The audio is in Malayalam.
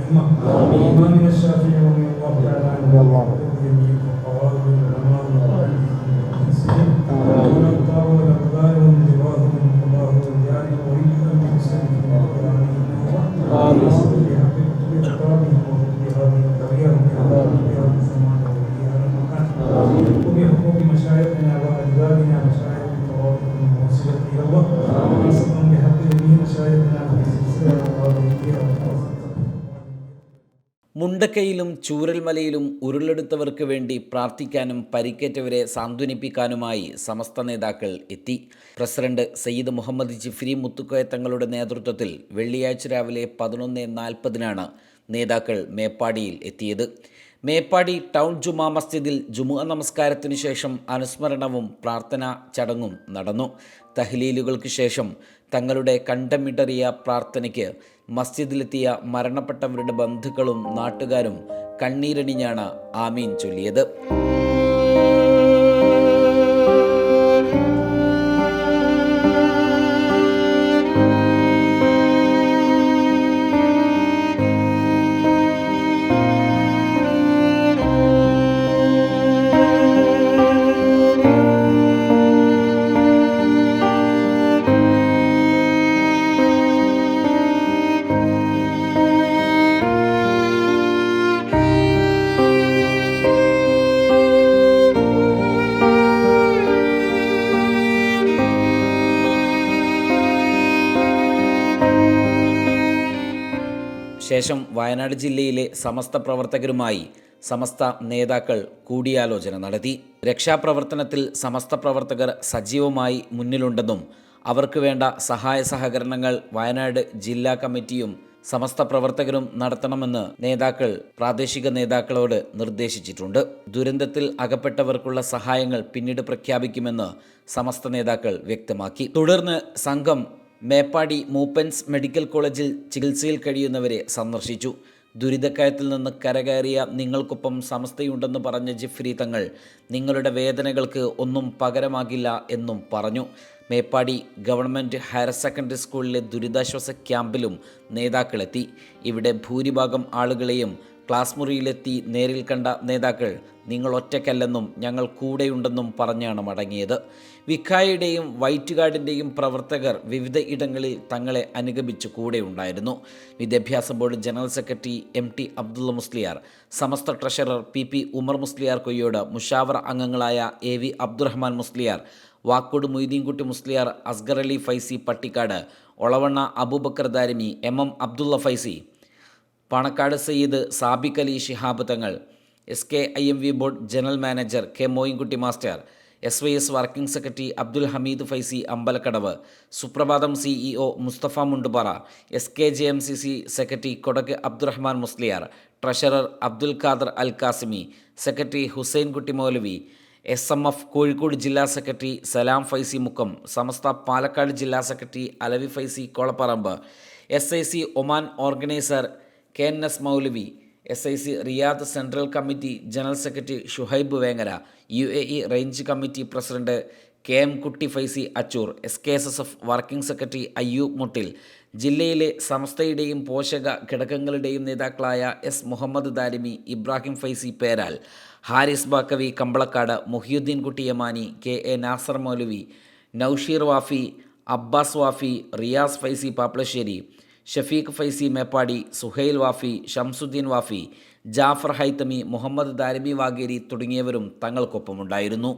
الأمة. إمامنا الشافعي رضي الله تعالى عنه جميع الفقهاء والعلماء والمحدثين والأقطار والأقدار والنجباء والنقباء والرجال وإلا من سلف القرآن اللهم بحق كتب أقطارهم وحب هذه القرية وبها الزمان وبها المكان وبحقوق مشايخنا وأجدادنا مشايخ الطوائف الموصلة إلى الله خاصة بحق جميع مشايخنا في سلسلة القادرية. മുണ്ടക്കയിലും ചൂരൽമലയിലും ഉരുളെടുത്തവർക്ക് വേണ്ടി പ്രാർത്ഥിക്കാനും പരിക്കേറ്റവരെ സാന്ത്വനിപ്പിക്കാനുമായി സമസ്ത നേതാക്കൾ എത്തി. പ്രസിഡന്റ് സയ്യിദ് മുഹമ്മദ് ജിഫ്രി മുത്തുക്കോയ തങ്ങളുടെ നേതൃത്വത്തിൽ വെള്ളിയാഴ്ച രാവിലെ 11:40 നേതാക്കൾ മേപ്പാടിയിൽ എത്തിയത്. മേപ്പാടി ടൗൺ ജുമാ മസ്ജിദിൽ ജുമുഅ നമസ്കാരത്തിനു ശേഷം അനുസ്മരണവും പ്രാർത്ഥനാ ചടങ്ങും നടന്നു. തഹ്ലീലുകൾക്ക് ശേഷം തങ്ങളുടെ കണ്ടമിടറിയ പ്രാർത്ഥനയ്ക്ക് മസ്ജിദിലെത്തിയ മരണപ്പെട്ടവരുടെ ബന്ധുക്കളും നാട്ടുകാരും കണ്ണീരണിഞ്ഞാണ് ആമീൻ ചൊല്ലിയത്. ശേഷം വയനാട് ജില്ലയിലെ സമസ്ത പ്രവർത്തകരുമായി സമസ്ത നേതാക്കൾ കൂടിയാലോചന നടത്തി. രക്ഷാപ്രവർത്തനത്തിൽ സമസ്ത പ്രവർത്തകർ സജീവമായി മുന്നിലുണ്ടെന്നും അവർക്ക് വേണ്ട സഹായ സഹകരണങ്ങൾ വയനാട് ജില്ലാ കമ്മിറ്റിയും സമസ്ത പ്രവർത്തകരും നടത്തണമെന്ന് നേതാക്കൾ പ്രാദേശിക നേതാക്കളോട് നിർദ്ദേശിച്ചിട്ടുണ്ട്. ദുരന്തത്തിൽ അകപ്പെട്ടവർക്കുള്ള സഹായങ്ങൾ പിന്നീട് പ്രഖ്യാപിക്കുമെന്ന് സമസ്ത നേതാക്കൾ വ്യക്തമാക്കി. തുടർന്ന് സംഘം മേപ്പാടി മൂപ്പൻസ് മെഡിക്കൽ കോളേജിൽ ചികിത്സയിൽ കഴിയുന്നവരെ സന്ദർശിച്ചു. ദുരിതക്കയത്തിൽ നിന്ന് കരകയറിയ നിങ്ങൾക്കൊപ്പം സമസ്തയുണ്ടെന്ന് പറഞ്ഞ ജിഫ്രി തങ്ങൾ നിങ്ങളുടെ വേദനകൾക്ക് ഒന്നും പകരമാകില്ല എന്നും പറഞ്ഞു. മേപ്പാടി ഗവൺമെൻറ് ഹയർ സെക്കൻഡറി സ്കൂളിലെ ദുരിതാശ്വാസ ക്യാമ്പിലും നേതാക്കളെത്തി. ഇവിടെ ഭൂരിഭാഗം ആളുകളെയും ക്ലാസ് മുറിയിലെത്തി നേരിൽ കണ്ട നേതാക്കൾ നിങ്ങൾ ഒറ്റയ്ക്കല്ലെന്നും ഞങ്ങൾ കൂടെയുണ്ടെന്നും പറഞ്ഞാണ് മടങ്ങിയത്. വിഖായയുടെയും വൈറ്റ് ഗാർഡിൻ്റെയും പ്രവർത്തകർ വിവിധ ഇടങ്ങളിൽ തങ്ങളെ അനുഗമിച്ച് കൂടെയുണ്ടായിരുന്നു. വിദ്യാഭ്യാസ board general secretary MT Abdulla Musliyar, Samastha treasurer PP Umar Musliyar Koyyode, Mushavara അംഗങ്ങളായ AV Abdurahman Musliyar, Vakkode Moideenkutty Musliyar, Asghar Ali Faizy Pattikkad, Olavanna Abubakar Darimi, MM Abdulla Faizy, Panakkad Sayyid Sabik Ali Shihab Thangal, SKIMV board general manager K Moinkutty master, SYS working secretary Abdul Hameed Faizy Ambalakkadavu, Suprabhaatham CEO Musthafa Mundupara, SKJMCC secretary Kodak Abdurahman Musliyar, treasurer Abdul Khader Al Qasimi, secretary Hussain Kutty Moulavi, SMF Kozhikode ജില്ലാ സെക്രട്ടറി സലാം ഫൈസി മുക്കം, സമസ്ത പാലക്കാട് ജില്ലാ secretary Alavi Faizy Kolapparamba, SIC Oman organiser KNS Moulavi, SIC Riyadh central committee general secretary Shuhaib Vengara, UAE range committee president KM Kutty Faizy അച്ചൂർ, SKSSF working secretary Ayyub മുട്ടിൽ, ജില്ലയിലെ സമസ്തയുടെയും പോഷക ഘടകങ്ങളുടെയും നേതാക്കളായ S മുഹമ്മദ് ദാരിമി, ഇബ്രാഹിം ഫൈസി പേരാൽ, ഹാരിസ് ബാക്കവി കമ്പളക്കാട്, മുഹിയുദ്ദീൻ കുട്ടി യമാനി, KA നാസർ മൗലവി, നൌഷീർ വാഫി, അബ്ബാസ് വാഫി, റിയാസ് ഫൈസി പാപ്ലശ്ശേരി, ഷഫീഖ് ഫൈസി മേപ്പാടി, സുഹൈൽ വാഫി, ഷംസുദ്ദീൻ വാഫി, ജാഫർ ഹൈത്തമി, മുഹമ്മദ് ദാരിമി വാഗേരി തുടങ്ങിയവരും തങ്ങൾക്കൊപ്പമുണ്ടായിരുന്നു.